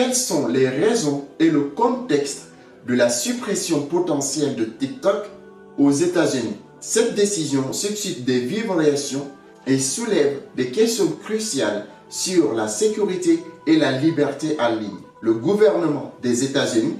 Quelles sont les raisons et le contexte de la suppression potentielle de TikTok aux États-Unis? Cette décision suscite des vives réactions et soulève des questions cruciales sur la sécurité et la liberté en ligne. Le gouvernement des États-Unis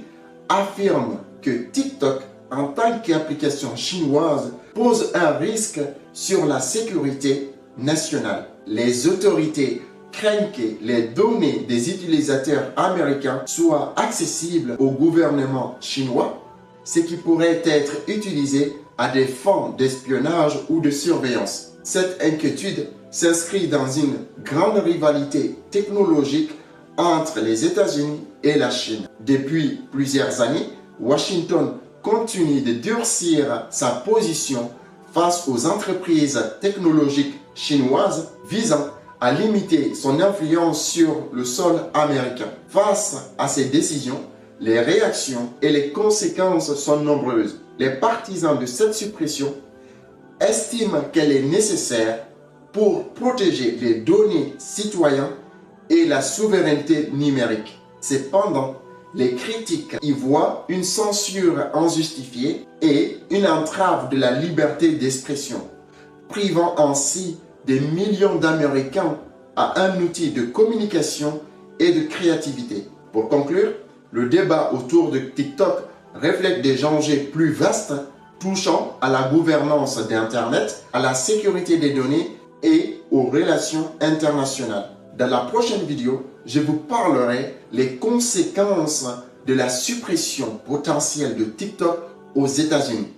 affirme que TikTok, en tant qu'application chinoise, pose un risque sur la sécurité nationale. Les autorités craignent que les données des utilisateurs américains soient accessibles au gouvernement chinois, ce qui pourrait être utilisé à des fins d'espionnage ou de surveillance. Cette inquiétude s'inscrit dans une grande rivalité technologique entre les États-Unis et la Chine. Depuis plusieurs années, Washington continue de durcir sa position face aux entreprises technologiques chinoises visant à limiter son influence sur le sol américain. Face à ces décisions, les réactions et les conséquences sont nombreuses. Les partisans de cette suppression estiment qu'elle est nécessaire pour protéger les données citoyennes et la souveraineté numérique. Cependant, les critiques y voient une censure injustifiée et une entrave de la liberté d'expression, privant ainsi des millions d'Américains à un outil de communication et de créativité. Pour conclure, le débat autour de TikTok reflète des enjeux plus vastes touchant à la gouvernance d'Internet, à la sécurité des données et aux relations internationales. Dans la prochaine vidéo, je vous parlerai des conséquences de la suppression potentielle de TikTok aux États-Unis.